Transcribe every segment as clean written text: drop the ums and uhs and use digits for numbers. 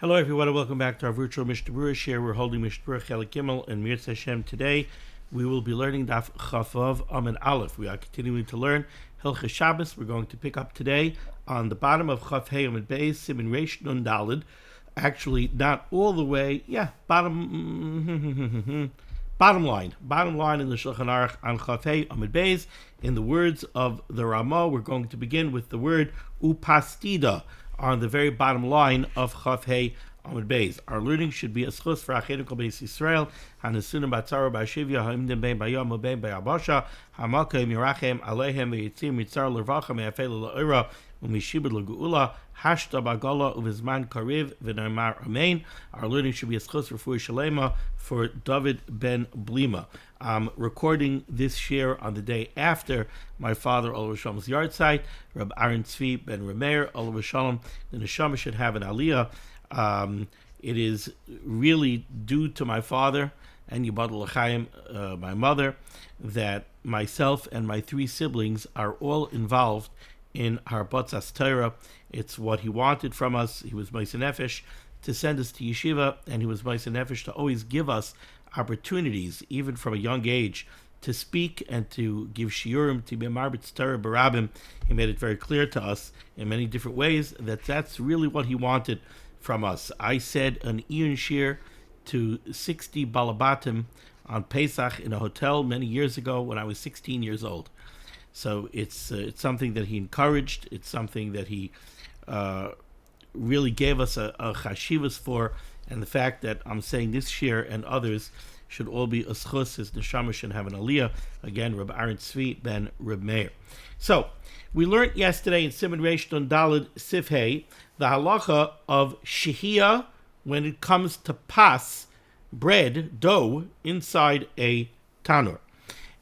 Hello everyone and welcome back to our virtual Mishnah Berurah share. We're holding Mishnah Berurah Chelik Gimel and Mirz Hashem. Today we will be learning Daf Chavav Amen Aleph. We are continuing to learn Hilchos Shabbos. We're going to pick up today on the bottom of Chaf Hey Amen Beis, Siman Reish Nun Daled. Actually, not all the way. Bottom line in the Shulchan Aruch on Chaf Hey Amen Beis. In the words of the Ramah, we're going to begin with the word upastida on the very bottom line of Chaf Hey Amud Beis. Our learning should be a schus for Achenu Kol Beis Yisrael, Hanesunim Batzara Ba'Shivya, Ha'imdim Bein B'Yom U'Bein B'Yabasha, Ha'malkeim Yirachem Alehem V'Yitzim Mitzar L'Rvacha Me'afel L'Oira U'Mishibud L'Geula, Hashta B'Gala U'Vizman Kariv V'Naimar Amein. Our learning should be a schus for Fui Shalema for David Ben Blima. I'm recording this share on the day after my father Olav Shalom's yard site, Reb Aaron Tzvi Ben Remeir Olav Shalom. The neshama should have an aliyah. It is really due to my father and Yibad L'Chaim, my mother, that myself and my three siblings are all involved in Harbatzas Torah. It's what he wanted from us. He was Ma'aseh Nefesh to send us to yeshiva, and he was Ma'aseh Nefesh to always give us opportunities, even from a young age, to speak and to give shiurim, to be a marbitz Torah barabim. He made it very clear to us in many different ways that that's really what he wanted from us. I said an Iyun shir to 60 balabatim on Pesach in a hotel many years ago when I was 16 years old. So it's something that he encouraged. It's something that he really gave us a chashivas for, and the fact that I'm saying this shir and others should all be a schus, his neshama should have an aliyah. Again, Reb Aaron Tzvi ben Reb Meir. So we learned yesterday in Siman Reish Nun Daled Sif Hey the halacha of shehiyah when it comes to pas, bread, dough, inside a tanur.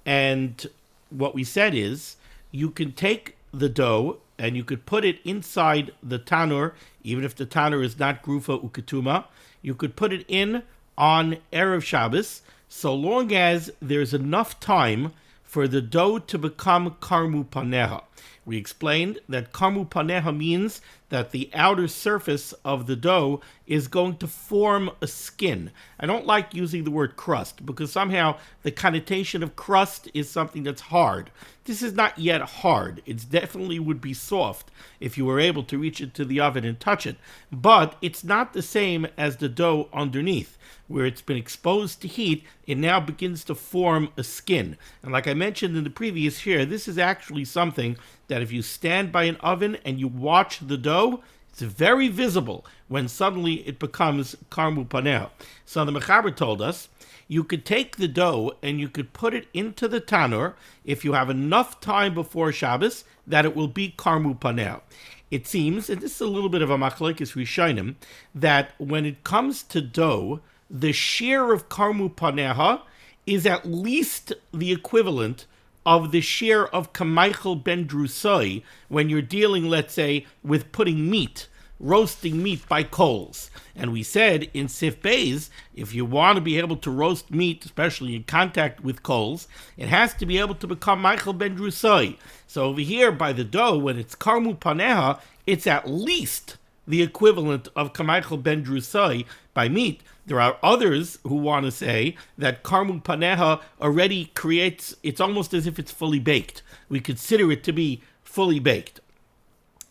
And what we said is you can take the dough and you could put it inside the tanur, even if the tanur is not grufa uketuma. You could put it in on Erev Shabbos, so long as there's enough time for the dough to become karmu paneha. We explained that karmu paneha means that the outer surface of the dough is going to form a skin. I don't like using the word crust because somehow the connotation of crust is something that's hard. This is not yet hard. It definitely would be soft if you were able to reach into the oven and touch it. But it's not the same as the dough underneath. Where it's been exposed to heat, it now begins to form a skin. And like I mentioned in the previous year, this is actually something that if you stand by an oven and you watch the dough, it's very visible when suddenly it becomes karmu paneha. So the Mechaber told us, you could take the dough and you could put it into the tanur if you have enough time before Shabbos that it will be karmu paneha. It seems, and this is a little bit of a machlekes rishonim, that when it comes to dough, the share of karmu paneha is at least the equivalent of the share of kameichel ben drusai when you're dealing, let's say, with putting meat, roasting meat by coals. And we said in Sif Beis, if you want to be able to roast meat, especially in contact with coals, it has to be able to become Michael ben Drusai. So over here by the dough, when it's karmu paneha, it's at least the equivalent of kameichel ben Drusai by meat. There are others who want to say that karmu paneha already creates, it's almost as if it's fully baked. We consider it to be fully baked.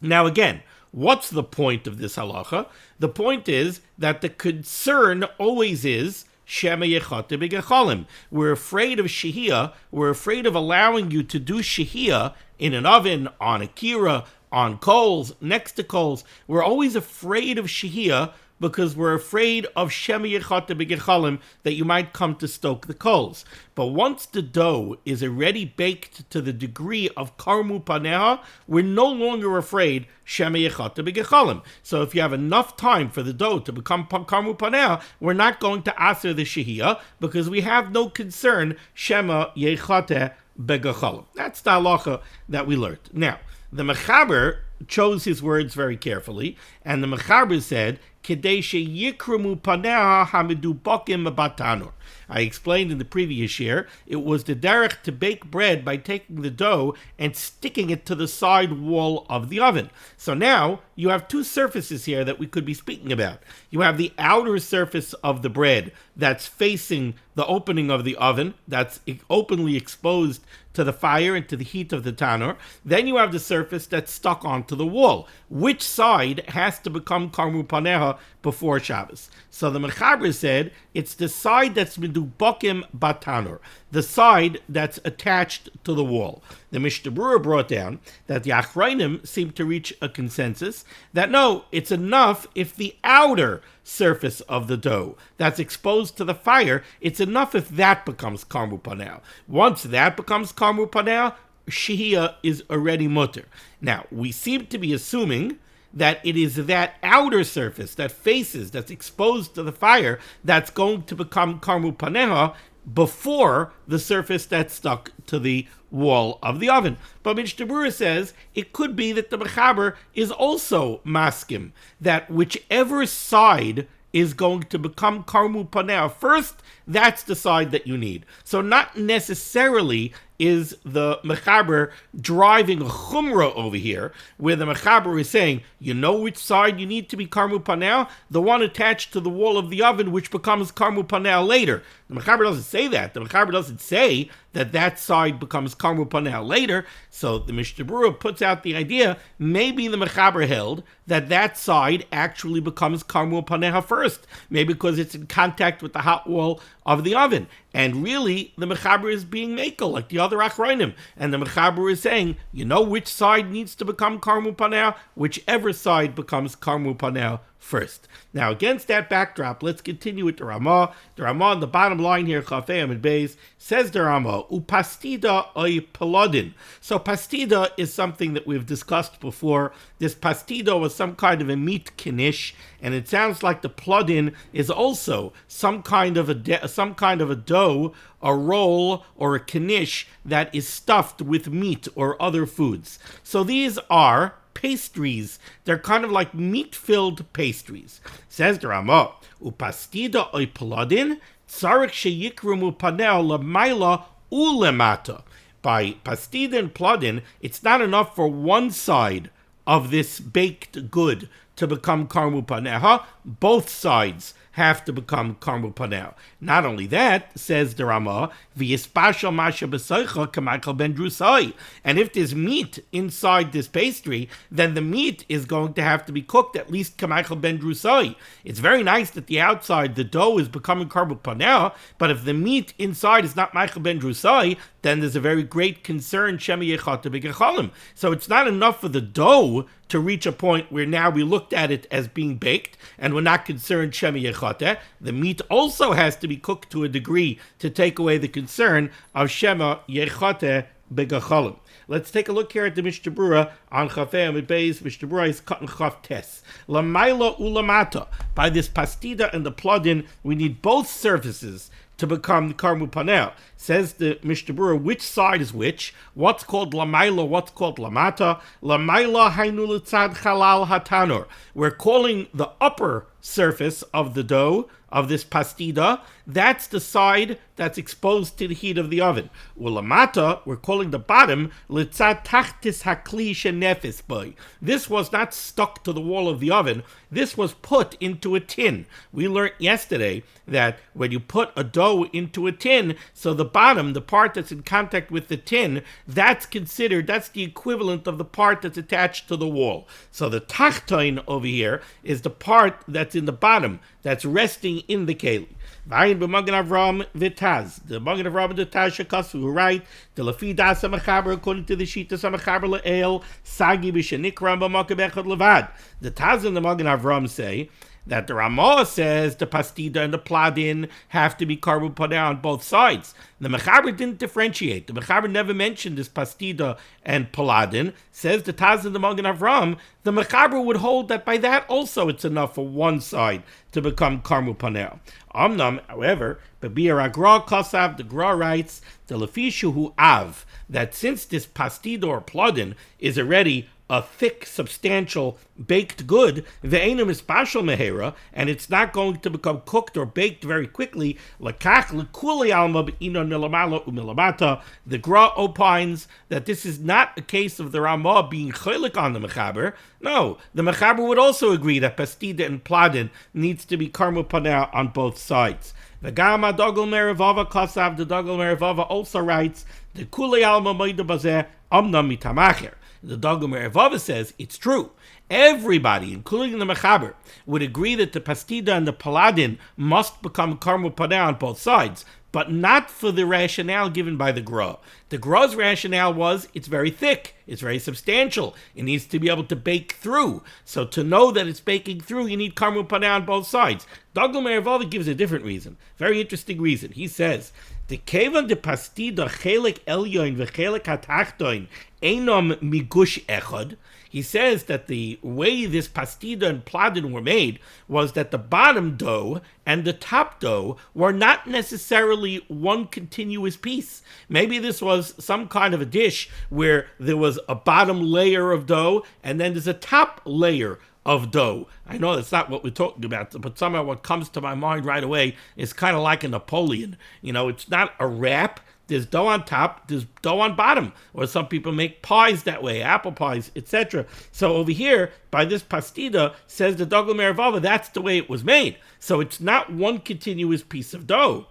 Now again, what's the point of this halacha? The point is that the concern always is shema yechate b'gechalim. We're afraid of shehiyah. We're afraid of allowing you to do shehiyah in an oven, on a kira, on coals, next to coals. We're always afraid of shehiyah because we're afraid of shema yechate b'gechalim, that you might come to stoke the coals. But once the dough is already baked to the degree of karmu paneha, we're no longer afraid shema yechate b'gechalim. So if you have enough time for the dough to become karmu paneha, we're not going to aser the shehiyah because we have no concern shema yechate b'gechalim. That's the halacha that we learned. Now, the Mechaber chose his words very carefully, and the Mechaber said, Kedei sheyikramu panea hamidubakim batanur. I explained in the previous year, it was the derech to bake bread by taking the dough and sticking it to the side wall of the oven. So now you have two surfaces here that we could be speaking about. You have the outer surface of the bread that's facing the opening of the oven, that's openly exposed to the fire and to the heat of the tanur. Then you have the surface that's stuck onto the wall. Which side has to become karmu paneha before Shabbos? So the Mechaber said it's the side that's medubakim batanur, the side that's attached to the wall. The Mishnah Berurah brought down that the Achrayim seem to reach a consensus that no, it's enough if the outer surface of the dough that's exposed to the fire, it's enough if that becomes karmu paneh. Once that becomes karmu paneh, shehiyah is already mutter. Now, we seem to be assuming that it is that outer surface that faces, that's exposed to the fire, that's going to become karmu paneha before the surface that's stuck to the wall of the oven. But Mishnah Berurah says it could be that the Mechaber is also maskim, that whichever side is going to become karmu paneha first, that's the side that you need. So not necessarily is the Mechaber driving a chumrah over here, where the Mechaber is saying, you know which side you need to be karmu paneha? The one attached to the wall of the oven, which becomes karmu paneha later. The Mechaber doesn't say that. The Mechaber doesn't say that that side becomes karmu paneha later. So the Mishnah Berurah puts out the idea, maybe the Mechaber held that that side actually becomes karmu paneha first, maybe because it's in contact with the hot wall of the oven. And really, the Mechaber is being makel, like the other Achrayim. And the Mechaber is saying, you know which side needs to become karmu paneha? Whichever side becomes karmu paneha first. Now, against that backdrop, let's continue with the Ramah. The Ramah on the bottom line here, Chafei Amid Beis, says the Ramah, upastida oy pelodin. So pastida is something that we've discussed before. This pastida was some kind of a meat knish, and it sounds like the plodin is also some kind of a dough, a roll, or a knish that is stuffed with meat or other foods. So these are pastries. They're kind of like meat-filled pastries. Says the Ramah, upastida oy pelodin, tzarich sheyikramu paneh lemaila ulemata. By pastida and plodin, it's not enough for one side of this baked good to become karmu paneha. Both sides have to become karmu paneha. Not only that, says the Ramah, v'yispashal masha b'soicha k'Michael ben Drusai. And if there's meat inside this pastry, then the meat is going to have to be cooked at least k'Michael ben Drusai. It's very nice that the outside, the dough, is becoming karmu paneha, but if the meat inside is not Michael ben Drusai, then there's a very great concern, shema yechata b'gechalim. So it's not enough for the dough to reach a point where now we looked at it as being baked, and we're not concerned shema yechata. The meat also has to be cooked to a degree to take away the concern of shema yechata b'gechalim. Let's take a look here at the Mishnah Berurah on Chafei Amid Beis. Mishnah Berurah is cut in Chaf Tes. Lamaila ulamata. By this pastida and the plodin, we need both surfaces to become the karmu paneh. Says the Mishnah Berurah, which side is which? What's called lamaila, what's called lamata? Lamaila hainu l'tzad halal hatanur. We're calling the upper surface of the dough, of this pastida, that's the side that's exposed to the heat of the oven. Ulamata, we're calling the bottom, l'tzad tachtis hakli shenefis boy. This was not stuck to the wall of the oven, this was put into a tin. We learned yesterday that when you put a dough into a tin, so the bottom, the part that's in contact with the tin, that's the equivalent of the part that's attached to the wall. So the tachtoin over here is the part that's in the bottom, that's resting in the keli. Vayin b'Magen Avram v'Taz. The Magen Avram and the Taz Shekasu who write the Lafi Das HaMechaber according to the Shita HaMechaber le'el Sagi b'Shenikram b'Makom Echad Levad. The Taz and the Magen Avram say that the Ramah says the pastida and the plodin have to be karmu paneha on both sides. The Mechaber didn't differentiate. The Mechaber never mentioned this pastida and plodin. Says the Taz and the Magen Avram, the Mechaber would hold that by that also it's enough for one side to become karmu paneha. Amnam, however, B'Biur HaGra Kasav, the Gra writes, the Lefishu Hu Av, that since this pastida or plodin is already a thick, substantial baked good, ve'enim ispashal mehera, and it's not going to become cooked or baked very quickly. Lakach lekuli alma be'ino nilamalo umilamata. The Gra opines that this is not a case of the Ramah being chelik on the mechaber. No, the mechaber would also agree that pastida and pladin needs to be karmu paneh on both sides. The Gama Dogel Merivava Kasav, the Dogel Merivava also writes, the Kule Alma Moida Bazeh Amna Mitamacher. The Dogel Merivava says it's true. Everybody, including the Mechaber, would agree that the pastida and the paladin must become karmu paneh on both sides, but not for the rationale given by the Gra. The Gra's rationale was it's very thick, it's very substantial, it needs to be able to bake through. So to know that it's baking through, you need karmu paneh on both sides. Dogel Merivava gives a different reason, very interesting reason. He says, the kevan de pastida chelik elyoin v'chelik hatachtoin einom migush echad. He says that the way this pastida and pladin were made was that the bottom dough and the top dough were not necessarily one continuous piece. Maybe this was some kind of a dish where there was a bottom layer of dough and then there's a top layer of dough. I know that's not what we're talking about, but somehow what comes to my mind right away is kind of like a Napoleon. You know, it's not a wrap. There's dough on top, there's dough on bottom. Or some people make pies that way, apple pies, etc. So over here, by this pastida, says the Dogel Merivava, that's the way it was made. So it's not one continuous piece of dough.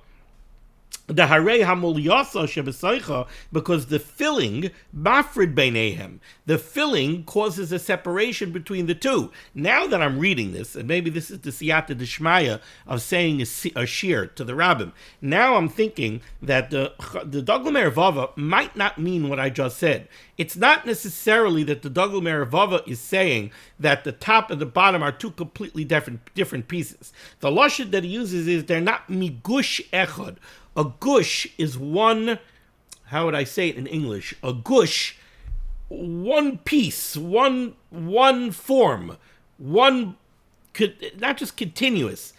The harei hamulyasa shebesoicha, because the filling mafrid beinehem, the filling causes a separation between the two. Now that I'm reading this, and maybe this is the siyata d'shmaya of saying a shir to the rabbim, now I'm thinking that the Dogel Merivava might not mean what I just said. It's not necessarily that the Dogel Merivava is saying that the top and the bottom are two completely different pieces. The lashon that he uses is they're not migush echad. A gush is one, how would I say it in English? A gush, one piece, one form, one, not just continuous,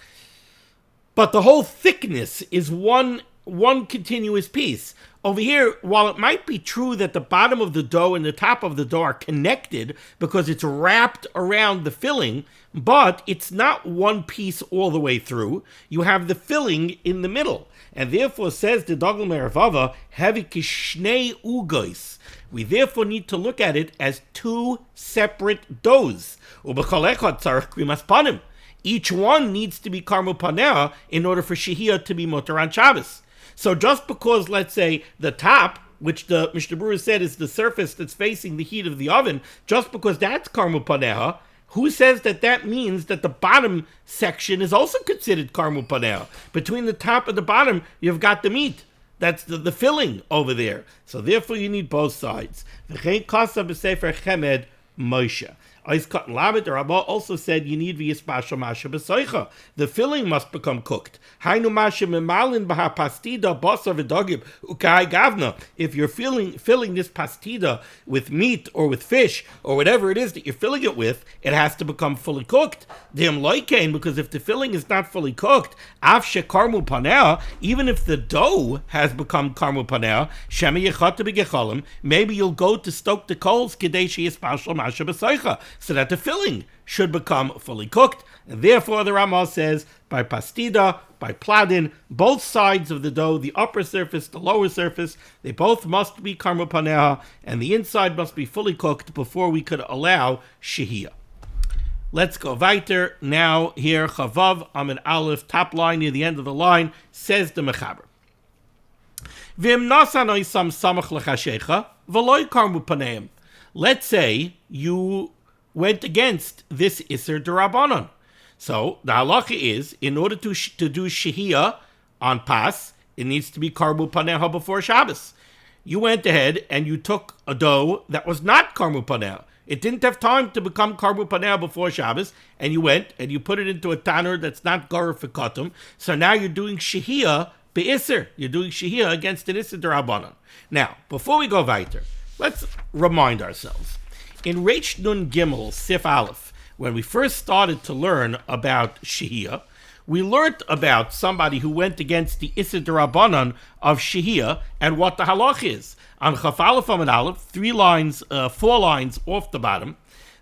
but the whole thickness is one continuous piece. Over here, while it might be true that the bottom of the dough and the top of the dough are connected because it's wrapped around the filling, but it's not one piece all the way through. You have the filling in the middle. And therefore, says the Dogel Merivava, hevi kishnei ugos. We therefore need to look at it as two separate doughs. Ubechol echad tzarich krimas panim. Each one needs to be karmu paneh in order for shehiyah to be mutar on Shabbos. So just because, let's say, the top, which the Mishnah Berurah said is the surface that's facing the heat of the oven, just because that's karmu paneh, who says that means that the bottom section is also considered karmu paneh? Between the top and the bottom, you've got the meat. That's the filling over there. So therefore, you need both sides. V'chein kasa b'sefer chemed Moshe. The Rabbah also said you need v'yispashal masha b'soicha. The filling must become cooked. Hainu masha memalin b'ha pastida basar v'dogib ukai gavna. If you're filling this pastida with meat or with fish or whatever it is that you're filling it with, it has to become fully cooked. Because if the filling is not fully cooked, af shekarmu paneh, even if the dough has become karmu paneh, shemi yechata b'gechalim, maybe you'll go to stoke the coals kedei sheyispashal masha b'soicha, so that the filling should become fully cooked. And therefore the Ramah says, by pastida, by pladin, both sides of the dough, the upper surface, the lower surface, they both must be karmu paneh, and the inside must be fully cooked before we could allow shehiyah. Let's go weiter. Now here, Chavav Amid Aleph, top line near the end of the line, says the Mechaber. V'im nasanoi sam samach l'chashecha, v'loi karmu paneim. Let's say you went against this Isser D'Rabbanan. So the halacha is, in order to do shehiyah on Pas, it needs to be karmu paneha before Shabbos. You went ahead and you took a dough that was not karmu paneha. It didn't have time to become karmu paneha before Shabbos, and you went and you put it into a tanner that's not gar fikatum. So now you're doing shehiyah be'isser. You're doing shehiyah against an Isser D'Rabbanan. Now, before we go weiter, let's remind ourselves. In Reish Nun Gimel Sif Aleph, when we first started to learn about shehiyah, we learned about somebody who went against the Issa D'Rabbanan of Shehiyah and what the halach is. On Chaf Aleph Amud Aleph, 4 lines off the bottom,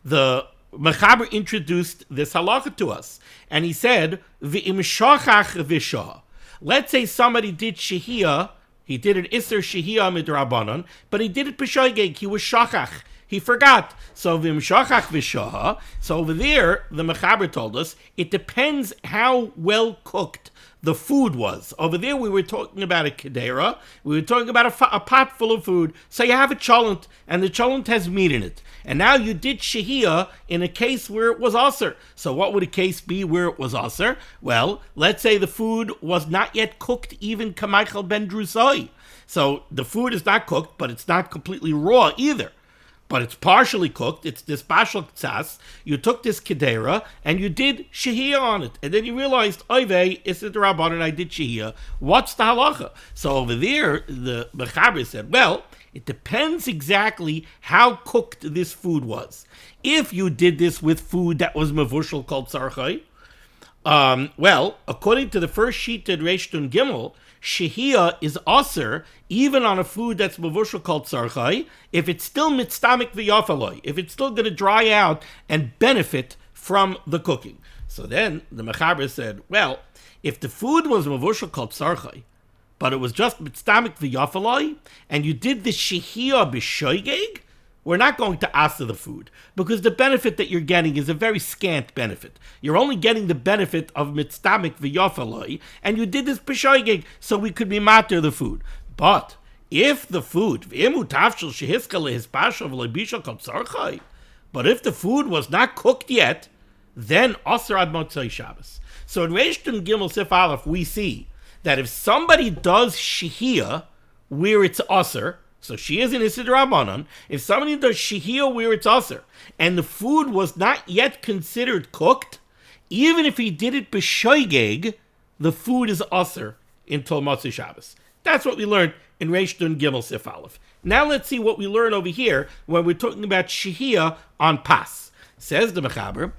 the Mechaber introduced this halacha to us, and he said, "V'im shachach v'shah." Let's say somebody did Shehiyah, he did an Isser Shehiyah midrabanan, but he did it b'shoigeg, he was shachach, he forgot. So v'im shachach v'shah. So over there, the Mechaber told us it depends how well cooked the food was. Over there, we were talking about a kedera. We were talking about a pot full of food. So you have a cholent, and the cholent has meat in it. And now you did shehiyah in a case where it was aser. So what would a case be where it was aser? Well, let's say the food was not yet cooked, even kamaichel ben drusai. So the food is not cooked, but it's not completely raw either. But it's partially cooked. It's this bashal ktsas. You took this kedera and you did shehiyah on it, and then you realized, oivei, it's the rabbanon, and I did shehiyah. What's the halacha? So over there, the Mechaber said, well, it depends exactly how cooked this food was. If you did this with food that was mavushal called sarchai, well, according to the first sheet in Reish Nun Gimel, shehiyah is aser even on a food that's mavushal called sarchai, if it's still mitztamik v'yafaloi, if it's still going to dry out and benefit from the cooking. So then the Mechaber said, well, if the food was mavushal called sarchai, but it was just mitztamik v'yafaloi, and you did the shehiyah b'shoigeg, we're not going to ask the food, because the benefit that you're getting is a very scant benefit. You're only getting the benefit of mitztamik v'yafaloi, and you did this b'shoigeg, so we could be mater the food. But if the food, but if the food was not cooked yet, then aser ad motzei Shabbos. So in Reish Nun Gimel Sif Aleph, we see that if somebody does shehiyah where it's aser, so she is in Issa D'Rabbanan, if somebody does shehiyah where it's aser, and the food was not yet considered cooked, even if he did it b'shoigeg, the food is aser until Motzei Shabbos. That's what we learned in Reish Nun Gimel Sif Aleph. Now let's see what we learn over here when we're talking about shehiyah on pas. Says the Mechaber,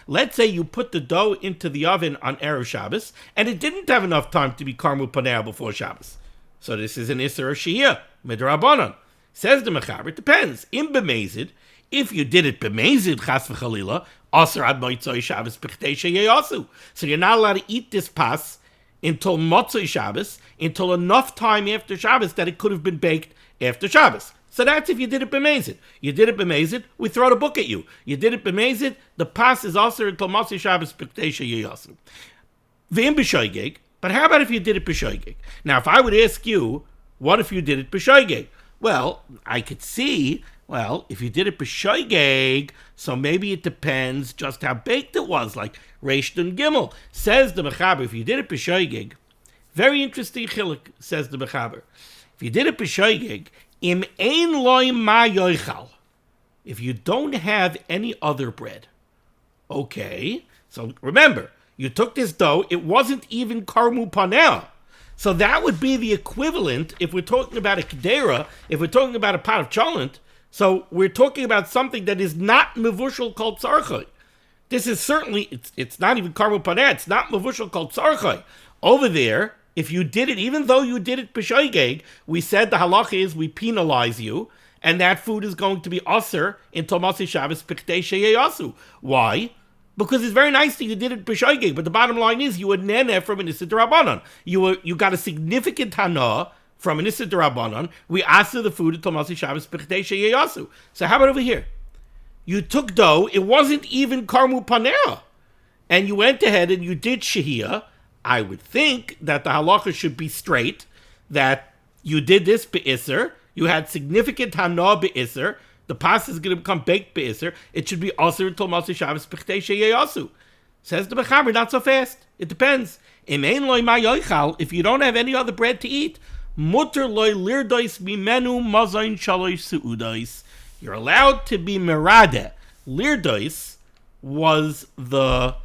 let's say you put the dough into the oven on Erev Shabbos, and it didn't have enough time to be karmu paneah before Shabbos. So this is an Isser of Shehiyah, midrabanan. Says the Mechaber, it depends. In b'mezid, if you did it b'mezid, chas v'chalila, aser ad motzei Shabbos b'chtei sheyeyasu. So you're not allowed to eat this pas until Motzei Shabbos, until enough time after Shabbos that it could have been baked after Shabbos. So that's if you did it b'mezid. You did it b'mezid, we throw the book at you. You did it b'mezid, the pas is also until Motzei Shabbos b'chtei sheyeyasu. V'im b'shoigeg, but how about if you did it b'shoigeg? Now, if I would ask you, what if you did it b'shoigeg? Well, I could see, if you did it b'shoigeg, so maybe it depends just how baked it was, like Reish Nun Gimel. Says the Mechaber, if you did it b'shoigeg, very interesting chiluk, says the Mechaber. If you did it b'shoigeg, im ein loy ma yoichal, if you don't have any other bread. Okay, so remember, you took this dough, it wasn't even karmu paneah. So that would be the equivalent, if we're talking about a kedera, if we're talking about a pot of cholent, so we're talking about something that is not mevushal called sarchai. This is certainly, it's not even karmu paneah, it's not mevushal called sarchai. Over there, if you did it, even though you did it b'shoigeg, we said the halacha is we penalize you, and that food is going to be aser until Motzei Shabbos b'chtei sheyeyasu. Why? Because it's very nice that you did it b'shoigeg, but the bottom line is you were neneh from an Issa D'Rabbanan. You got a significant hana from an Issa D'Rabbanan. We asked the food until Motzei Shabbos b'chtei sheyeyasu. So how about over here? You took dough, it wasn't even karmu paneah, and you went ahead and you did shehiyah. I would think that the halacha should be straight, that you did this be'isser, you had significant hana be'isser, the pasta is going to become baked be'isser, it should be aser until Motzei Shabbos b'chtei sheyeyasu. Says the Mechaber, not so fast. It depends. Im ein loy ma yoichal, if you don't have any other bread to eat, muter loy lirdois mimenu mazayin shalosh seudais. You're allowed to be merade. Lirdois was the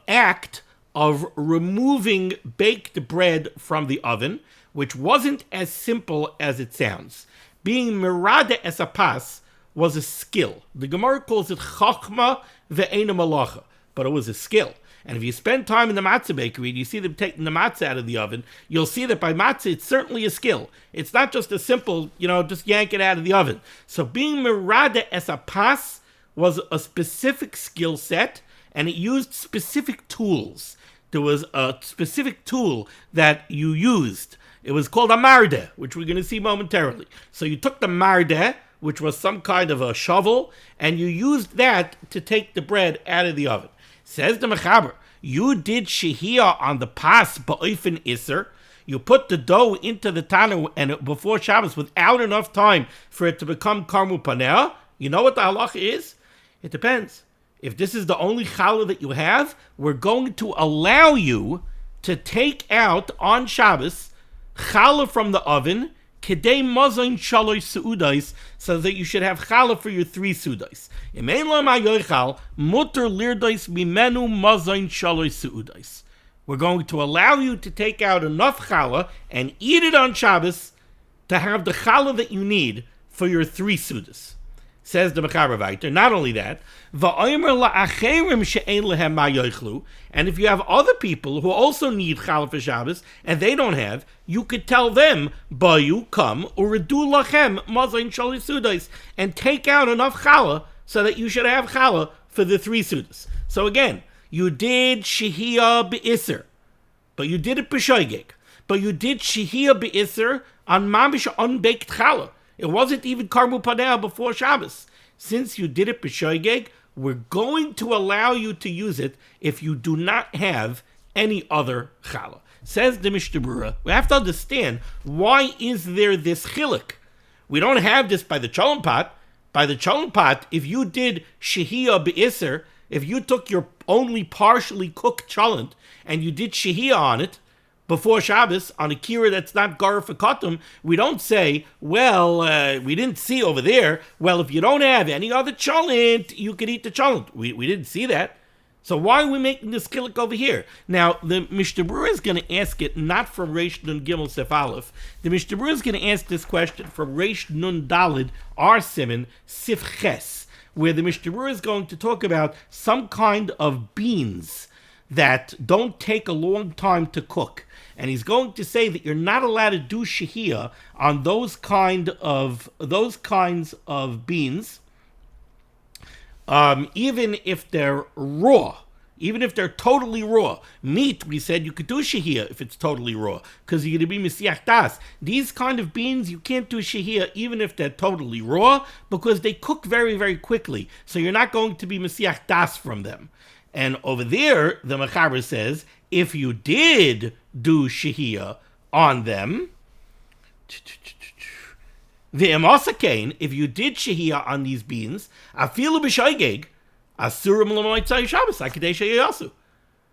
act of removing baked bread from the oven, which wasn't as simple as it sounds. Being merade as a pas was a skill. The Gemara calls it chachma ve'ena malacha, but it was a skill. And if you spend time in the matzah bakery and you see them taking the matzah out of the oven, you'll see that by matzah, it's certainly a skill. It's not just a simple, just yank it out of the oven. So being merada as a pas was a specific skill set, and it used specific tools. There was a specific tool that you used. It was called a marde, which we're going to see momentarily. So you took the marde, which was some kind of a shovel, and you used that to take the bread out of the oven. Says the Mechaber, you did shehiyah on the pas ba'ofen iser. You put the dough into the tanner and before Shabbos without enough time for it to become karmu paneh. You know what the halacha is? It depends. If this is the only challah that you have, we're going to allow you to take out on Shabbos challah from the oven, kedei mazayin shalosh seudais, so that you should have challah for your 3 seudais. Imein lo ma'yochal muter lirdais mimenu mazayin shalosh seudais. We're going to allow you to take out enough challah and eat it on Shabbos to have the challah that you need for your 3 seudas. Says the Mechaber weiter. Not only that, and if you have other people who also need challah for Shabbos and they don't have, you could tell them, "Bayu, come, uredu lachem mazayin shalosh seudos," and take out enough challah so that you should have challah for the 3 seudos. So again, you did shehiyah be'isr, but you did it b'shoigeg, but you did shehiyah be'isr on mamish unbaked challah. It wasn't even karmu paneh before Shabbos. Since you did it b'shoigeg, we're going to allow you to use it if you do not have any other challah. Says the Mishnah Berurah, we have to understand, why is there this chiluk? We don't have this by the cholent pot. By the cholent pot, if you did shehiyah be'isr, if you took your only partially cooked cholent and you did shehiyah on it, before Shabbos, on a kira that's not gar for katum, we don't say, well, we didn't see over there, well, if you don't have any other cholent, you could eat the cholent. We didn't see that. So why are we making this chiluk over here? Now, the Mishnah Berurah is going to ask it not from Reish Nun Gimel Sef Aleph. The Mishnah Berurah is going to ask this question from Reish Nun Dalid Ar Siman Sif Ches, where the Mishnah Berurah is going to talk about some kind of beans that don't take a long time to cook. And he's going to say that you're not allowed to do shehiyah on those kinds of beans, even if they're raw, even if they're totally raw. Meat, we said you could do shehiyah if it's totally raw, because you're going to be mesiach das. These kind of beans, you can't do shehiyah even if they're totally raw, because they cook very, very quickly. So you're not going to be mesiach das from them. And over there, the Mechaber says, if you did do shehiyah on them, if you did shehiyah on these beans, afilu b'shoigeg, asurim l'moitzai Shabbos, hakadesh yasu.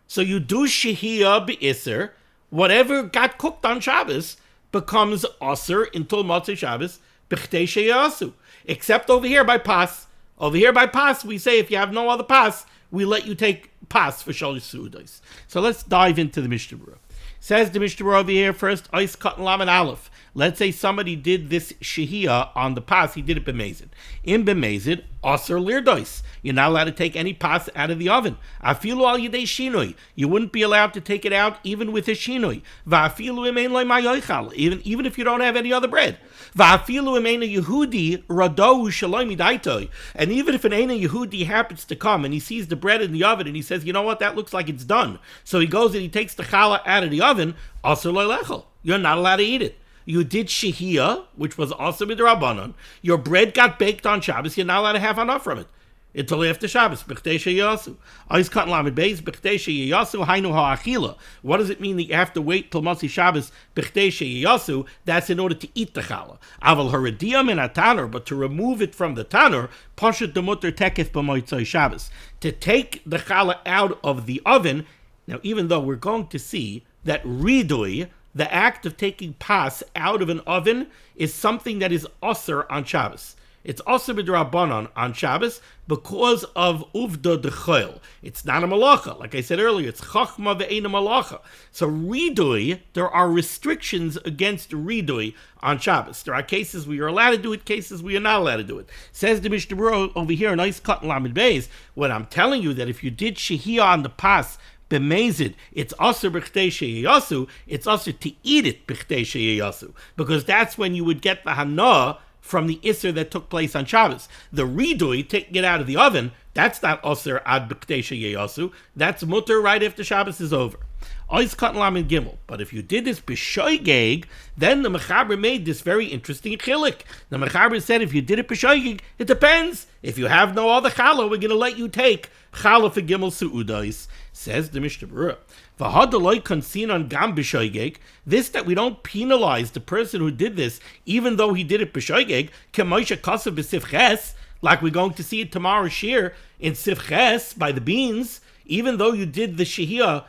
So you do shehiyah be'isr, whatever got cooked on Shabbos becomes asur until motzai Shabbos, b'chdesh yasu. Except over here by pas. Over here by pas, we say if you have no other pas, we let you take pas for shalosh seudos. So let's dive into the Mishnah Berurah. Says the Mishnah Berurah over here first, Ois Katan Lamed Aleph. Let's say somebody did this shehiyah on the pas, he did it b'mezid. In b'mezid, asur lirdos. You're not allowed to take any pas out of the oven. Afilu al yedei shinoi. You wouldn't be allowed to take it out even with a shinoi. Va'afilu imein lo ma'yochal. Even if you don't have any other bread. Va'afilu imein Yehudi radou shaloi midaitoi. And even if an Eina Yehudi happens to come and he sees the bread in the oven and he says, you know what, that looks like it's done. So he goes and he takes the challah out of the oven, asur lo lechel. You're not allowed to eat it. You did shehiyah, which was also midrabanan. Your bread got baked on Shabbos. You're not allowed to have enough from it until after Shabbos. B'chtei sheyasu. Ois Katan Lamed Beis. B'chtei sheyasu hainu ha'achila. What does it mean that you have to wait till Motzei Shabbos? B'chtei sheyasu. That's in order to eat the challah. Aval haradiyah min hatanur, but to remove it from the tanur, pashat demuter tekef b'motzei Shabbos. To take the challah out of the oven. Now, even though we're going to see that ridui, the act of taking pas out of an oven, is something that is asur on Shabbos. It's also b'drabanan on Shabbos because of uvda dechol. It's not a malacha. Like I said earlier, it's chachma ve'ein a malacha. So ridui, there are restrictions against ridui on Shabbos. There are cases where you're allowed to do it, cases where you're not allowed to do it. Says the Mishnah Berurah over here, a nice cut in Lamed Beis, when I'm telling you that if you did shehiyah on the pas, b'mezid, it's also b'chtei sheyasu, it's also to eat it b'chtei sheyasu, because that's when you would get the hana from the Isser that took place on Shabbos. The ridui, taking it out of the oven, that's not Osir ad b'ktei sheyasu. That's mutter right after Shabbos is over. Ois kat lamed gimel. But if you did this b'shoygeg, then the Mechaber made this very interesting chilik. The Mechaber said if you did it b'shoygeg, it depends. If you have no other challah, we're going to let you take challah for gimel su'udais. Says the Mishnah Berurah. This that we don't penalize the person who did this, even though he did it b'shoygeg, like we're going to see it tomorrow shir in sifches by the beans, even though you did the shehiyah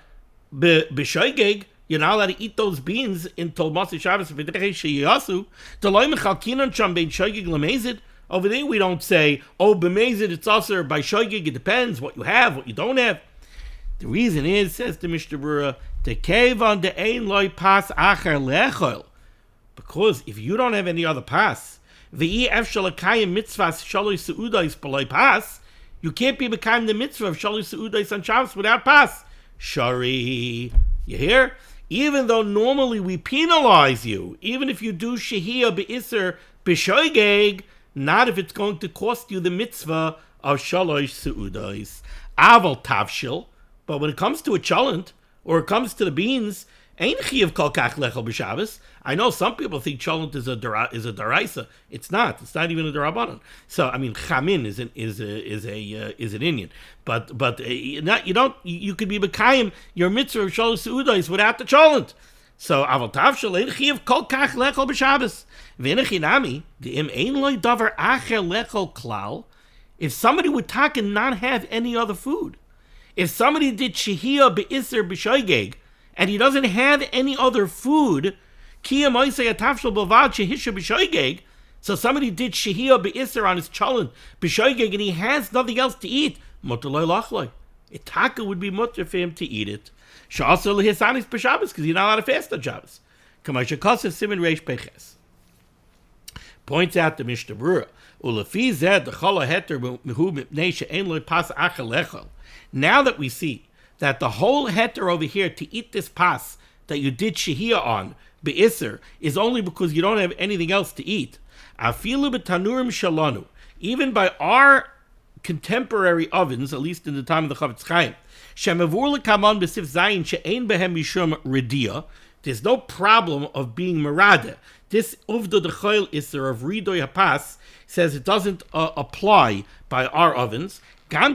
b'shoygeg, you're not allowed to eat those beans until Motzei Shabbos v'dechei sheyasu. Over there we don't say, oh, b'mezid it's also by shoygeg, it depends what you have, what you don't have. The reason is, says the Mishnah Berurah, because if you don't have any other pas, you can't be mekayim the mitzvah of shalosh seudais on Shabbos without pas. Shari, you hear? Even though normally we penalize you, even if you do shehiyah be'isser b'shoygeg, not if it's going to cost you the mitzvah of shalosh seudais. Aval tavshil. But when it comes to a cholent, or it comes to the beans, ain't chiyav kol kach lechel b'Shabbos. I know some people think cholent is a daraisa. It's not. It's not even a darabanan. So I mean, chamin is an Indian. But you could be b'kayim your mitzvah of shalosh seudais without the cholent. So aval tavshel ain't chiyav kol kach lechel b'Shabbos. V'enechinami de'im ein loy davar acher lechel klal. If somebody would tak and not have any other food. If somebody did shehiyah be'isser b'shoygeg and he doesn't have any other food, so somebody did shehiyah be'isser on his cholent b'shoygeg and he has nothing else to eat, it taka would be mutter for him to eat it. Sha'asar lehisanis b'Shabbos, because you're not allowed to fast on Shabbos. Siman reish peches. Points out the Mishnah Berurah. Now that we see that the whole heter over here to eat this pas that you did shehiyah on be'isser is only because you don't have anything else to eat. Afilu b'tanurim shalanu, even by our contemporary ovens, at least in the time of the Chavetz Chaim, shemavur lekaman b'sif zayin she'ein behem mishum redia. There's no problem of being merada. This uvda dechol isser of ridoy hapas says it doesn't apply by our ovens. In other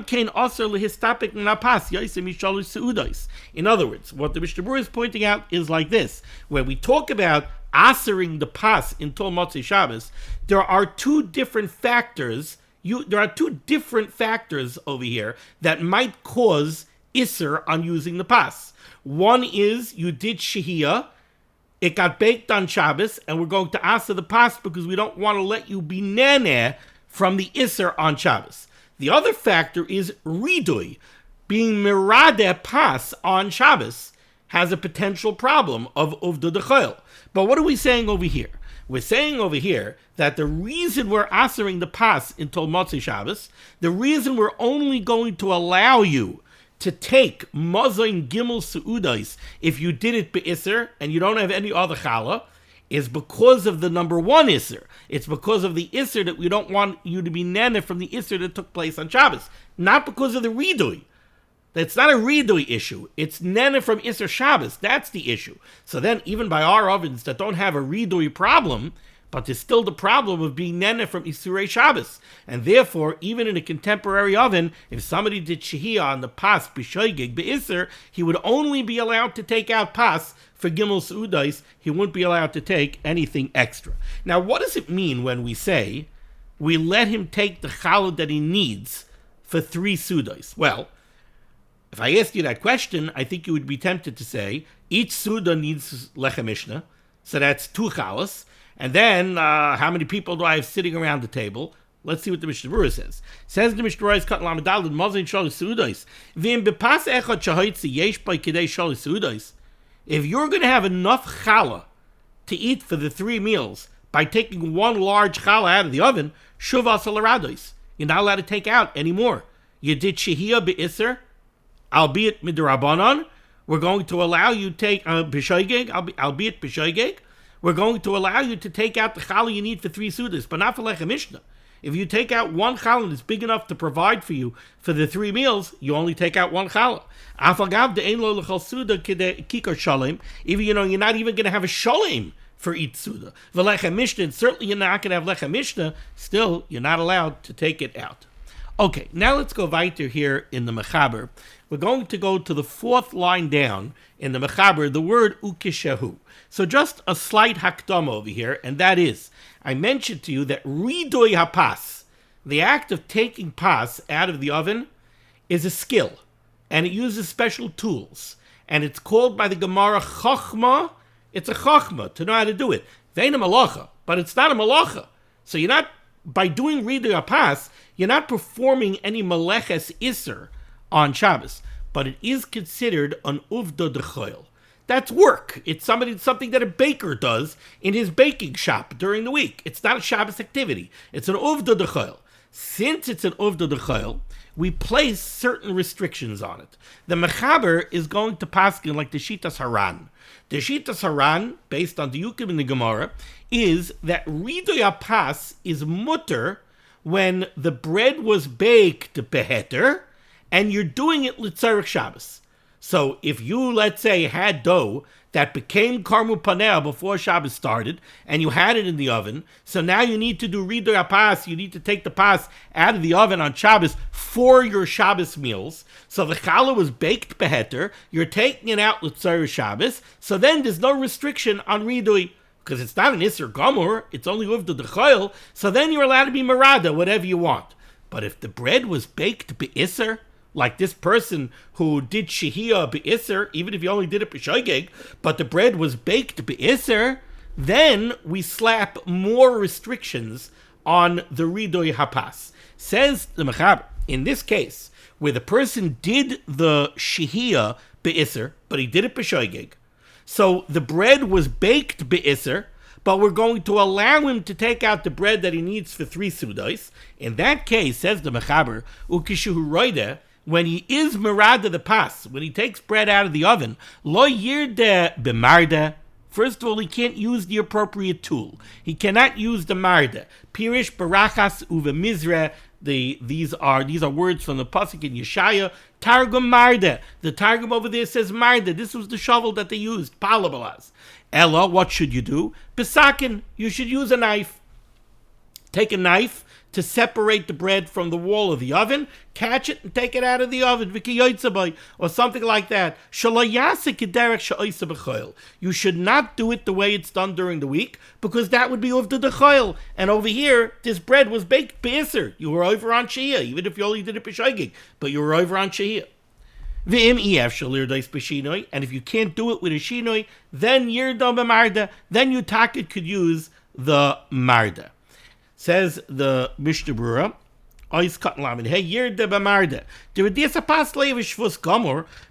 words, what the Mishnah Berurah is pointing out is like this. When we talk about asering the pas until Motzei Shabbos, there are two different factors. There are two different factors over here that might cause isser on using the pas. One is you did shehiyah, it got baked on Shabbos, and we're going to aser the pas because we don't want to let you be naneh from the isser on Shabbos. The other factor is ridui. Being miradeh pas on Shabbos has a potential problem of uvda dechol. But what are we saying over here? We're saying over here that the reason we're asering the pas until Motzei Shabbos, the reason we're only going to allow you to take mazayin gimel seudais if you did it be'isser and you don't have any other challah, is because of the number one Isser. It's because of the Isser that we don't want you to be nana from the Isser that took place on Shabbos. Not because of the Ridui. That's not a Ridui issue. It's nana from Isser Shabbos. That's the issue. So then, even by our ovens that don't have a Ridui problem, but there's still the problem of being nana from Isurei Shabbos. And therefore, even in a contemporary oven, if somebody did shehiyah on the pas b'shoygeg be'isser, he would only be allowed to take out pas for gimel seudais. He wouldn't be allowed to take anything extra. Now, what does it mean when we say we let him take the challah that he needs for 3 seudais? Well, if I asked you that question, I think you would be tempted to say each suda needs lechem mishnah, so that's 2 challahs. And then, how many people do I have sitting around the table? Let's see what the Mishnah Berurah says. Says the Mishnah Berurah is cut lamadal and mazin shalosh seudos. V'im bepas echad shahoitzi yesh by kidei shalosh seudos. If you're going to have enough challah to eat for the 3 meals by taking one large challah out of the oven, shuvas alarados. You're not allowed to take out any more. You did shehiyah be'isr, albeit midrabanan. We're going to allow you to take b'shoigeg, albeit b'shoigeg. We're going to allow you to take out the challah you need for 3 sudas, but not for lechem mishnah. If you take out one challah that's big enough to provide for you for the 3 meals, you only take out one challah. Even you're not even going to have a shalem for each suda. V'lechem mishnah, and certainly you're not going to have lechem mishnah. Still, you're not allowed to take it out. Okay, now let's go weiter here in the Mechaber. We're going to go to the 4th line down in the Mechaber, the word ukishahu. So just a slight hakdama over here, and that is, I mentioned to you that ridoy hapas, the act of taking pas out of the oven, is a skill, and it uses special tools, and it's called by the Gemara chokhmah. It's a chokhmah to know how to do it. Vein a malacha, but it's not a malacha. So you're not, by doing ridoy hapas, you're not performing any meleches iser on Shabbos, but it is considered an uvda dechoil. That's work. It's something that a baker does in his baking shop during the week. It's not a Shabbos activity. It's an uvda dechoil. Since it's an uvda dechoil, we place certain restrictions on it. The Mechaber is going to paskin like the Shitas Haran. The Shitas Haran, based on the Yukim in the Gemara, is that ridoy hapas is mutter when the bread was baked beheter, and you're doing it l'tzarech Shabbos. So if you, let's say, had dough that became karmu paneh before Shabbos started, and you had it in the oven, so now you need to do ridoy hapas, you need to take the pas out of the oven on Shabbos for your Shabbos meals. So the challah was baked beheter, you're taking it out l'tzarech Shabbos, so then there's no restriction on ridoy, because it's not an Isser Gomor, it's only uvda dechoil, so then you're allowed to be marada, whatever you want. But if the bread was baked be'isser, like this person who did shehiyah be'isser, even if you only did it b'shoigeg, but the bread was baked be'isser, then we slap more restrictions on the ridoy hapas. Says the Mechaber, in this case, where the person did the shehiyah be'isser, but he did it b'shoigeg, so the bread was baked be'isser, but we're going to allow him to take out the bread that he needs for 3 sudos. In that case, says the Mechaber, ukishuhu roide, when he is marada the pas, when he takes bread out of the oven, lo yirde b'marda. First of all, he can't use the appropriate tool. He cannot use the marda. Pirish barachas uve mizre. These are words from the pasuk in Yeshaya. Targum marda. The targum over there says marda. This was the shovel that they used. Palabalaz. Ella, what should you do? Besakin. You should use a knife. Take a knife to separate the bread from the wall of the oven, catch it and take it out of the oven, or something like that. You should not do it the way it's done during the week, because that would be uvda dechoil. And over here, this bread was baked be'isr. You were over on shehiyah, even if you only did it b'shoigeg, but you were over on shehiyah. And if you can't do it with a shinoi, then yirdom b'marda, then you could use the marda. Says the Mishnah Berurah,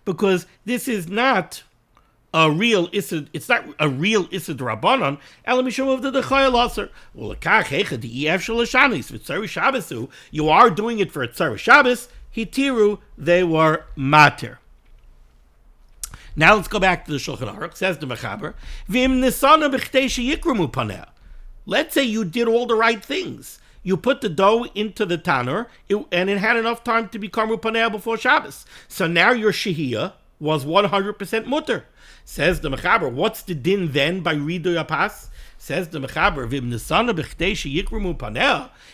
because this is not a real Issa, it's not a real Issa D'Rabbanan, you are doing it for Tzara Shabbos, Hitiru, they were mater. Now let's go back to the Shulchan Aruch. Says the Mechaber, let's say you did all the right things. You put the dough into the tanner, and it had enough time to be karmu paneh before Shabbos. So now your shehiyah was 100% mutter. Says the Mechaber, what's the din then by ridoy hapas? Says the Mechaber,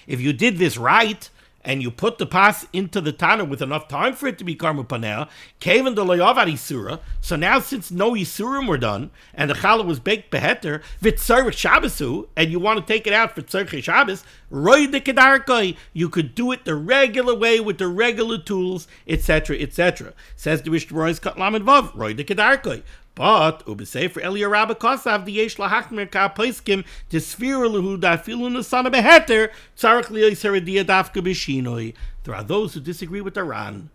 if you did this right, and you put the pas into the tanner with enough time for it to be karmu paneh, kaven de loyavar isura. So now, since no isurim were done, and the challah was baked beheter, v'tzarech Shabbosu, and you want to take it out for tzarech Shabbos, roy de kedarkoi, you could do it the regular way with the regular tools, etc., etc. Says the Mishnah Berurah cut lamed vav, roy de kedarkoi. But ubesefer Elia Rabba Kosav the Yesh Lahachmer Ka Paiskim to Sphira Luhu Dafilun the son of Beheter Tzarech Liyaiseradia Dafka Bishinoi. There are those who disagree with the Ran.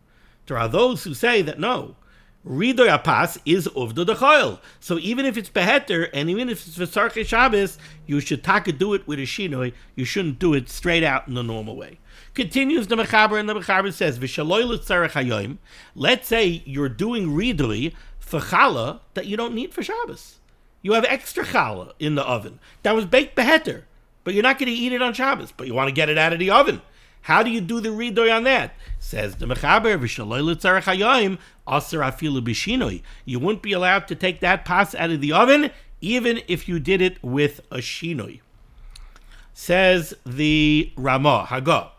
There are those who say that no, Ridoy Apas is Uvda Dechoil. So even if it's Beheter and even if it's V'Sarche Shabbos, you should taka do it with a Shinoi. You shouldn't do it straight out in the normal way. Continues the Mechaber, and the Mechaber says, V'Shaloi L'Tzarech Hayoim. Let's say you're doing Ridoy for challah that you don't need for Shabbos. You have extra challah in the oven that was baked beheter, but you're not going to eat it on Shabbos, but you want to get it out of the oven. How do you do the ridoy on that? Says the Mechaber, V'shaloi l'tzarech hayom, aser afilu b'shinoi. You wouldn't be allowed to take that pas out of the oven, even if you did it with a shinoi. Says the Ramah, Hagah.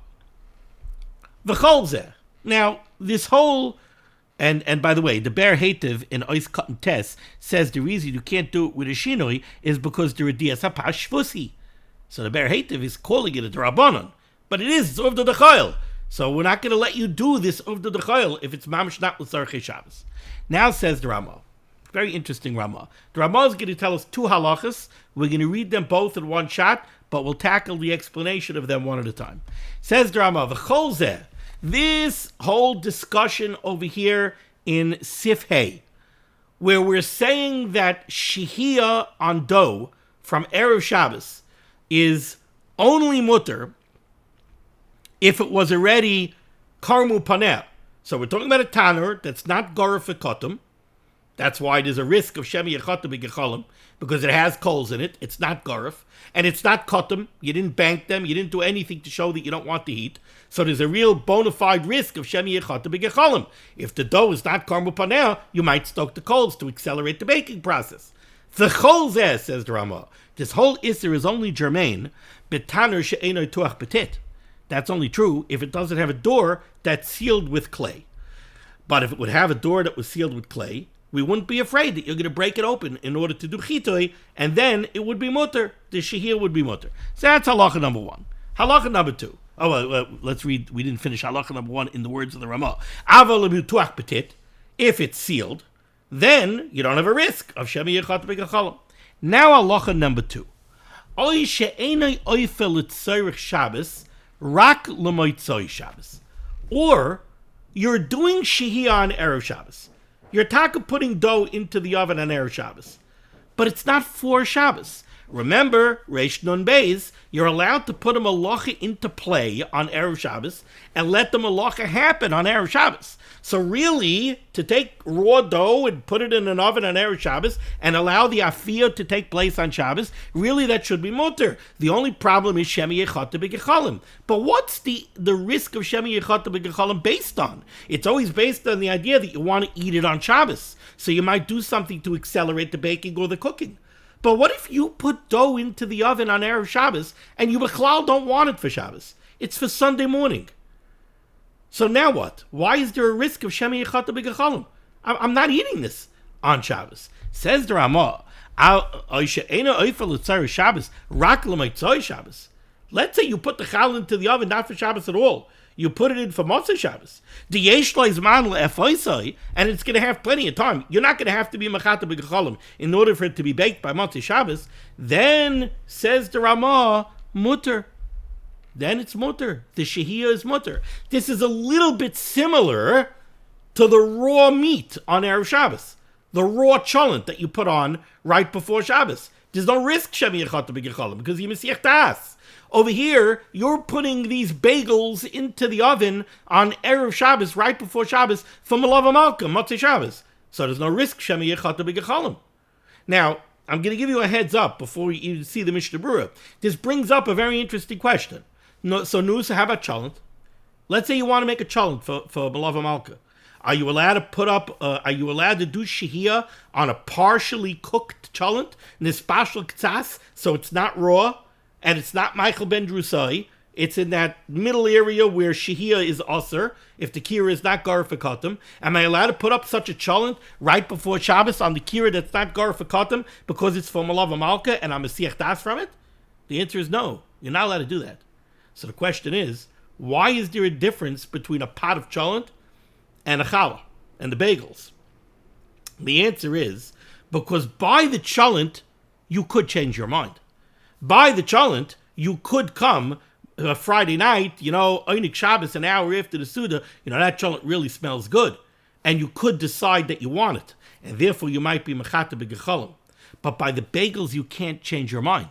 V'chol zeh. Now, this whole... And by the way, the Ber Hativ in Ois Cotton Tess says the reason you can't do it with a shinoi is because the Redias HaPash Shvusi. So the Ber Hativ is calling it a Drabanan. But it is Uvda Dechoil. So we're not going to let you do this Uvda Dechoil if it's Mamish not L'Tzarchei Shabbos. Now says the Ramah. Very interesting Ramah. The Ramah is going to tell us two halachas. We're going to read them both in one shot, but we'll tackle the explanation of them one at a time. Says the Ramah, V'chol zeh. This whole discussion over here in Sif Hey, where we're saying that shehiyah on dough from Erev Shabbos is only mutter if it was already karmu paneh. So we're talking about a tanner that's not garif ekotum. That's why there's a risk of shemi yechotem b'gecholim, because it has coals in it. It's not garif. And it's not kotum. You didn't bank them. You didn't do anything to show that you don't want the heat. So there's a real bona fide risk of shemi yechotem b'gecholim. If the dough is not karmu paneh, you might stoke the coals to accelerate the baking process. The chol zeh, says the Ramah, this whole isser is only germane b'tanner she'enoi tuach betit. That's only true if it doesn't have a door that's sealed with clay. But if it would have a door that was sealed with clay, we wouldn't be afraid that you're going to break it open in order to do chitoi, and then it would be mutter. The shehiyah would be mutter. So that's halacha number one. Halacha number two. Let's read. We didn't finish halacha number one in the words of the Ramah. Aval tuach petit. If it's sealed, then you don't have a risk of shemi yechat b'gecholim. Now halacha number two. Oy she'enei oifel l'tzorech Shabbos rak l'moitzoi Shabbos. Or you're doing shehiyah on Erev Shabbos. You're taka putting dough into the oven on Erev Shabbos. But it's not for Shabbos. Remember, Reish Nun Beis, you're allowed to put a malacha into play on Erev Shabbos and let the malacha happen on Erev Shabbos. So really, to take raw dough and put it in an oven on Erev Shabbos and allow the afiyah to take place on Shabbos, really that should be mutter. The only problem is shemi yechata b'gecholim. But what's the risk of shemi yechata b'gecholim based on? It's always based on the idea that you want to eat it on Shabbos. So you might do something to accelerate the baking or the cooking. But what if you put dough into the oven on Erev Shabbos and you b'chlal don't want it for Shabbos? It's for Sunday morning. So now what? Why is there a risk of shemi yechata b'gecholim? I'm not eating this on Shabbos. Says the Ramah, let's say you put the chal into the oven not for Shabbos at all. You put it in for Motzei Shabbos. And it's going to have plenty of time. You're not going to have to be mechata b'gecholim in order for it to be baked by Motzei Shabbos. Then, says the Ramah, mutter. Then it's mutter. The shehiyah is mutter. This is a little bit similar to the raw meat on Erev Shabbos. The raw cholent that you put on right before Shabbos. There's no risk shemi yechata b'gecholim because you mesiach ta'as. Over here, you're putting these bagels into the oven on Erev Shabbos, right before Shabbos, for Malav Malka, Motzei Shabbos. So there's no risk, shemi yechata b'gecholim. Now, I'm going to give you a heads up before you see the Mishnah Berurah. This brings up a very interesting question. So Nusa, how about cholent? Let's say you want to make a cholent for Malav Malka. Are you allowed to do shehiyah on a partially cooked cholent, nispashal k'tzas, so it's not raw? And it's not Michael ben Drusai. It's in that middle area where shehiyah is aser, if the kira is not gar fekatim. Am I allowed to put up such a cholent right before Shabbos on the kira that's not gar fekatim because it's from Malav Malka and I'm a siach das from it? The answer is no. You're not allowed to do that. So the question is, why is there a difference between a pot of cholent and a challah and the bagels? The answer is Because by the cholent, you could change your mind. By the cholent, you could come Friday night, Einik Shabbos, an hour after the Suda, that cholent really smells good. And you could decide that you want it. And therefore, you might be mechata b'gecholim. But by the bagels, you can't change your mind.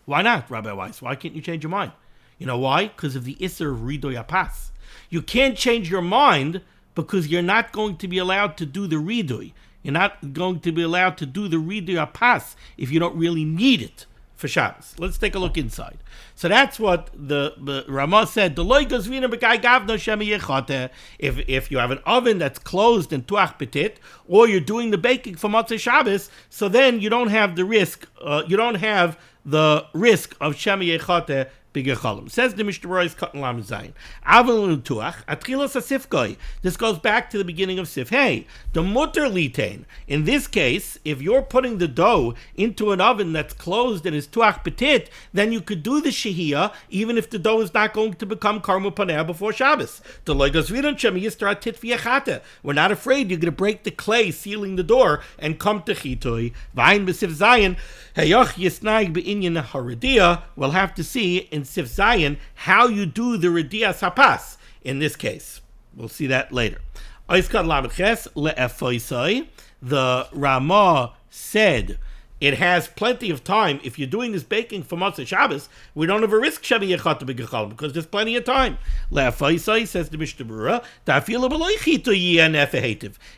Why not, Rabbi Weiss? Why can't you change your mind? You know why? Because of the Isser of Ridoy Apas. You can't change your mind because you're not going to be allowed to do the Ridoy. You're not going to be allowed to do the Ridoy Apas if you don't really need it for Shabbos. Let's take a look inside. So that's what the Ramah said. If you have an oven that's closed in Tuach Petit, or you're doing the baking for Motzei Shabbos, so then you don't have the risk. You don't have the risk of Shemi Yechoteh B'Gecholim. Says the Mishnah Berurah is Katan Lam Zayin. Avon Tuach Atchilas Asifkoi. This goes back to the beginning of Sif. Hey, the Mutter Litain. In this case, if you're putting the dough into an oven that's closed and is Tuach Petit, then you could do the Shehiyah even if the dough is not going to become Karmu Paneh before Shabbos. We're not afraid you're going to break the clay sealing the door and come to Chitui. Vayin B'Sif Zayin. We'll have to see in Sif Zayin how you do the Redias Hapas in this case. We'll see that later. The Ramah said it has plenty of time. If you're doing this baking for Motzei Shabbos, we don't have a risk Shemi Yechoteh B'Gecholim because there's plenty of time. Le'afaisai, says the Mishnah Berurah,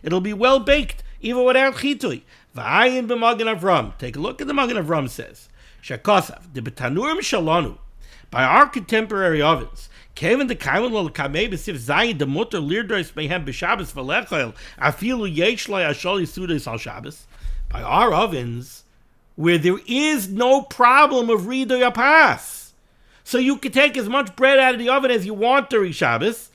it'll be well baked even without chitui. V'ayin b'Magen Avram. Take a look at the Magen Avram says. Shakosav, the betanurim shalanu. By our contemporary ovens, Kevin the Kaiwan lo kamei b'sif zayin the mutter lirdros mehem b'Shabbos v'lechol afilu yesh lo yashol yisudos al Shabbos. By our ovens, where there is no problem of ridoy apas, so you can take as much bread out of the oven as you want during Shabbos.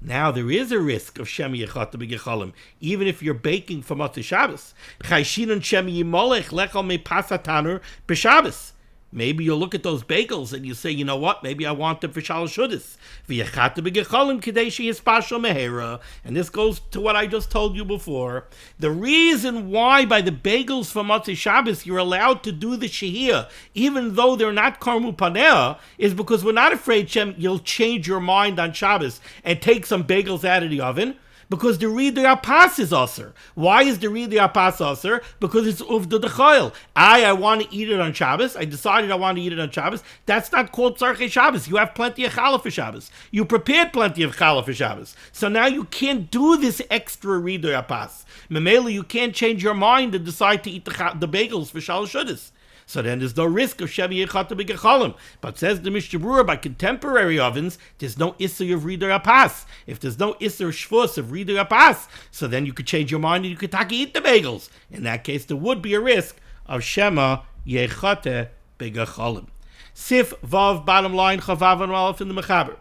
Now there is a risk of Shemi Yechoteh B'Gecholim, even if you're baking for Motzei Shabbos. Chayshinon Shemi Yimolech Lechol Me Pasatanur B'Shabbos. Maybe you'll look at those bagels and you say, you know what, maybe I want them for Shalosh Shudas. V'yechateh b'gecholim k'dei sheyispashel mehera. And this goes to what I just told you before. The reason why by the bagels for Motzei Shabbos you're allowed to do the shehiyah, even though they're not karmu paneh, is because we're not afraid you'll change your mind on Shabbos and take some bagels out of the oven. Because the Ridoy Apas is Aser. Why is the Ridoy Apas Aser? Because it's Uvda D'Chayil. I want to eat it on Shabbos. I decided I want to eat it on Shabbos. That's not called Tzarchei Shabbos. You have plenty of challah for Shabbos. You prepared plenty of challah for Shabbos. So now you can't do this extra Ridoy Apas. Memela, you can't change your mind and decide to eat the bagels for Shalosh Shudas. So then there's no risk of Shemi Yechoteh B'Gecholim. But says the Mishnah Berurah, by contemporary ovens, there's no Isser of Ridoy Apas. If there's no Isser Shvus of Ridoy Apas, so then you could change your mind and you could taki eat the bagels. In that case, there would be a risk of Shema Yechoteh B'Gecholim. Sif Vav, bottom line, Chavav and Aleph in the Mechaber.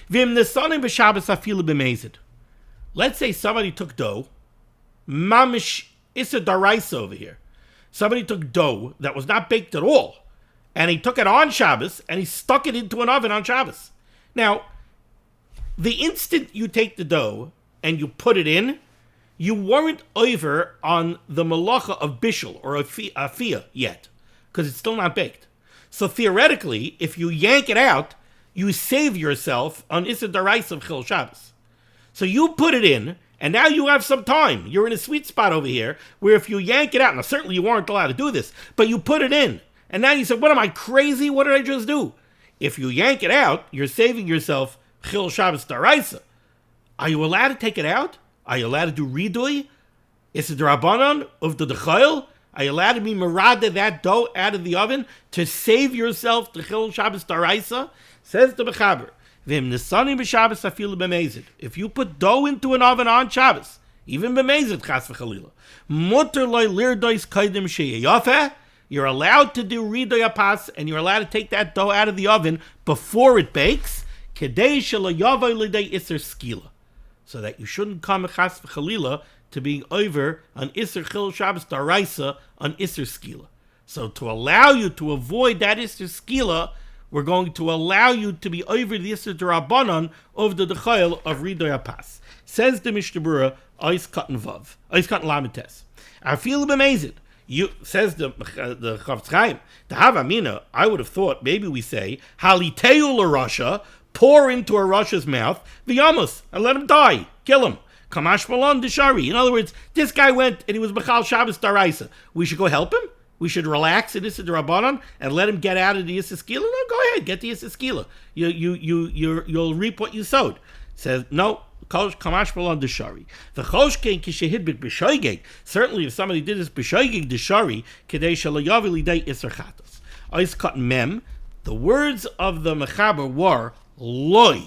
Vim Nesanim B'Shabbos Afilu B'Mezid. Let's say somebody took dough, Mamish Isser Daraisa over here. Somebody took dough that was not baked at all, and he took it on Shabbos, and he stuck it into an oven on Shabbos. Now, the instant you take the dough and you put it in, you weren't over on the malacha of bishul or afiyah yet, because it's still not baked. So theoretically, if you yank it out, you save yourself on Issa Darais of Chil Shabbos. So you put it in, and now you have some time. You're in a sweet spot over here where if you yank it out, now certainly you weren't allowed to do this, but you put it in. And now you say, what am I, crazy? What did I just do? If you yank it out, you're saving yourself Chil Shabbos Daraisa. Are you allowed to take it out? Are you allowed to do Ridui? Is it Rabbanon of the D'Chayil? Are you allowed to be Marada that dough out of the oven to save yourself the Chil Shabbos Daraisa? Says the Mechaber. If you put dough into an oven on Shabbos, even b'mezid chas v'chalila, muter loy lirdois kaidim sheyafe, you're allowed to do ridoy apas, and you're allowed to take that dough out of the oven before it bakes, kedei shelo yavai lidei iser skila, so that you shouldn't come chas v'chalila to being over on iser chil Shabbos daraisa on iser skila. So to allow you to avoid that iser skila, we're going to allow you to be over the Yisr D'Rabbanan of the Dechayel of Ridoy Apas. Says the Mishnah Berurah, Ois Katan Vav, Ois Katan Lamites. I feel amazing. You says the Chafetz Chaim, the Havamina, I would have thought maybe we say Haliteu l'Rasha, pour into a Rasha's mouth, v'yamus, and let him die, kill him. Kamash Malon Deshari. In other words, this guy went and he was Bechal Shabbos Daraisa. We should go help him? We should relax in Issa D'Rabbanan and let him get out of the Issa Skila? No, go ahead, get the Issa Skila. You'll reap what you sowed. Says, no, Kamash Malon Deshari. The Choshkein Kishehidbik B'shoigeg. Certainly if somebody did this B'shoigeg Deshari, Kedei Shalayavi Lidei Isser Chatos. Ois Kat Mem, the words of the Mechaber were, Loi.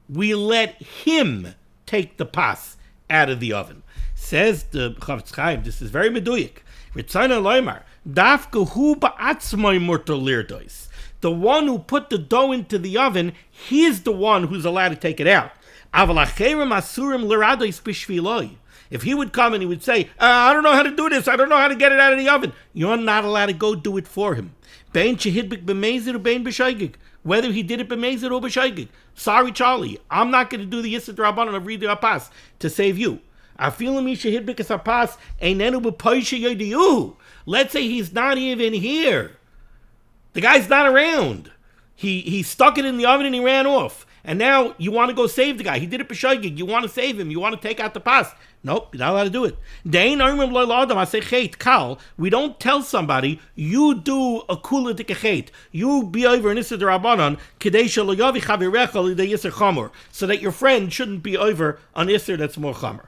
We let him take the pas out of the oven. Says the Chafetz Chaim, this is very meduyik. Ritzana loymar, dafka hu ba'atzmai murto lirdois. The one who put the dough into the oven, he's the one who's allowed to take it out. Aval acherim asurim liradois b'shviloi. If he would come and he would say, I don't know how to do this, I don't know how to get it out of the oven, you're not allowed to go do it for him. Bein shehidbik b'mezid or bein b'shaygig. Whether he did it b'mezid or b'shaygig. Sorry, Charlie, I'm not going to do the Yisr D'Rabbanan of Ridoy Apas to save you. Let's say he's not even here. The guy's not around. He stuck it in the oven and he ran off. And now you want to go save the guy. He did it b'shoigig. You want to save him. You want to take out the pas. Nope, you're not allowed to do it. We don't tell somebody, you do a kula dikachet. You be over an Issa D'Rabbanan so that your friend shouldn't be over an Issa that's more chamer.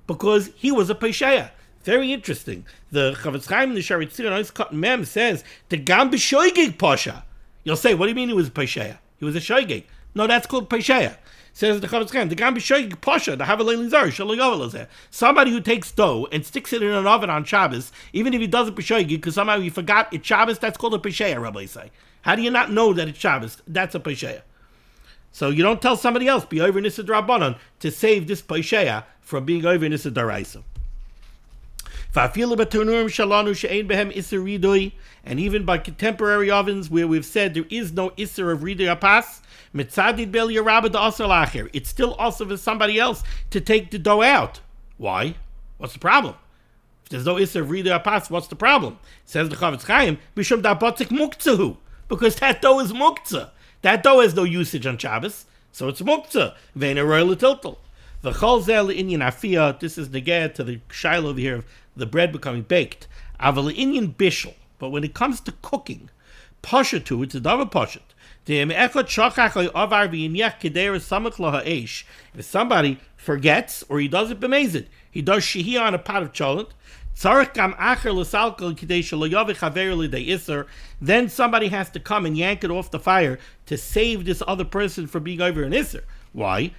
Because he was a pesheya. Very interesting. The Chafetz Chaim in the Sharet Tzir Kat Mem says the gam b'shoigig pasha. You'll say, what do you mean he was a pesheya? He was a shoigig. No, that's called pesheya. Says the Chafetz Chaim, the gam b'shoigig pasha. The havalei lizar shaloyavel. Somebody who takes dough and sticks it in an oven on Shabbos, even if he does it b'shoigig because somehow he forgot it's Shabbos, that's called a pesheya. Rabbi say, how do you not know that it's Shabbos? That's a pesheya. So you don't tell somebody else, be over in Issa D'Rabbanan, to save this Paisheya from being over in Issa D'Araisa. And even by contemporary ovens where we've said there is no Issa of Ridoy Apas, it's still also for somebody else to take the dough out. Why? What's the problem? If there's no Issa of Ridoy Apas, what's the problem? Says the Chafetz Chaim, because that dough is muktzah. That dough has no usage on Shabbos, so it's muktzah. Ve'ena royal tiltal. The cholzel inyan afia. This is negeh to the shaila over here of the bread becoming baked. Aval inyan bishul. But when it comes to cooking, pashatu, it's a davar pashat. If somebody forgets or he does it b'mezid, he does shehiyah on a pot of cholent. Then somebody has to come and yank it off the fire to save this other person from being over an Isser. Why?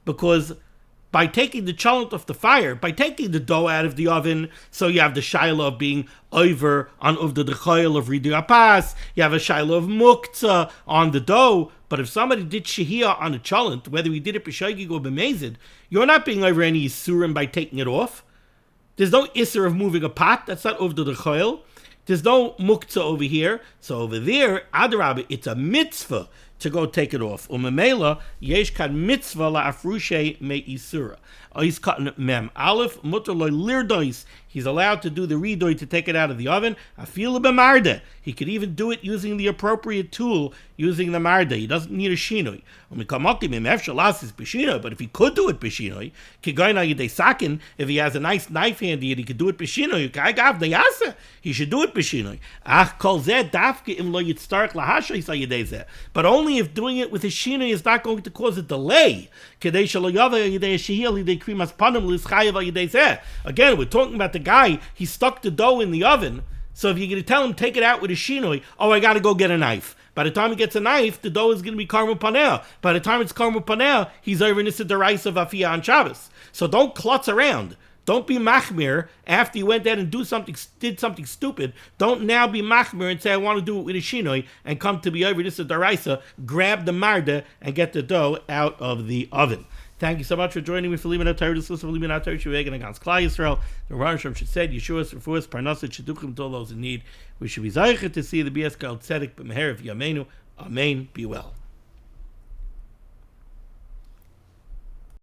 Because by taking the cholent off the fire, by taking the dough out of the oven, so you have the shaila of being over on of the dechayel of Ridoy Apas, you have a shaila of muktzah on the dough. But if somebody did shehiyah on a cholent, whether he did it b'shoigig or b'mezid, you're not being over any isurim by taking it off. There's no isur of moving a pot. That's not over the dechayel. There's no muktzah over here. So over there, adarabah, it's a mitzvah to go take it off. Umemela yesh kan mitzvah la'afrushe me isura. He's cutting mem aleph mutter loy lirdois. He's allowed to do the ridoy to take it out of the oven. Afilu b'marde. He could even do it using the appropriate tool, using the marde. He doesn't need a shinoi. But if he could do it b'shinoi, if he has a nice knife handy and he could do it b'shinoi, he should do it b'shinoi. But only if doing it with a shinoi is not going to cause a delay. Again, we're talking about the guy, he stuck the dough in the oven. So if you're going to tell him, take it out with a shinoi, I got to go get a knife. By the time he gets a knife, the dough is going to be karma panel. By the time it's karma panel, he's over in Issa D'Araisa of Afiyah on Shabbos. So don't klutz around. Don't be machmir after you went there and did something stupid. Don't now be machmir and say, I want to do it with a shinoi, and come to be over in Issa D'Araisa, grab the marda, and get the dough out of the oven. Thank you so much for joining me for Liman HaTorah. This is for Liman HaTorah Shuveg and against Klal Yisrael. The Rosh Hashanah should said, Yeshua's Refuas Parnaset Shidduchim to all those in need. We should be zeichet to see the BS called Tzedek B'Meher of Yameinu. Amen. Be well.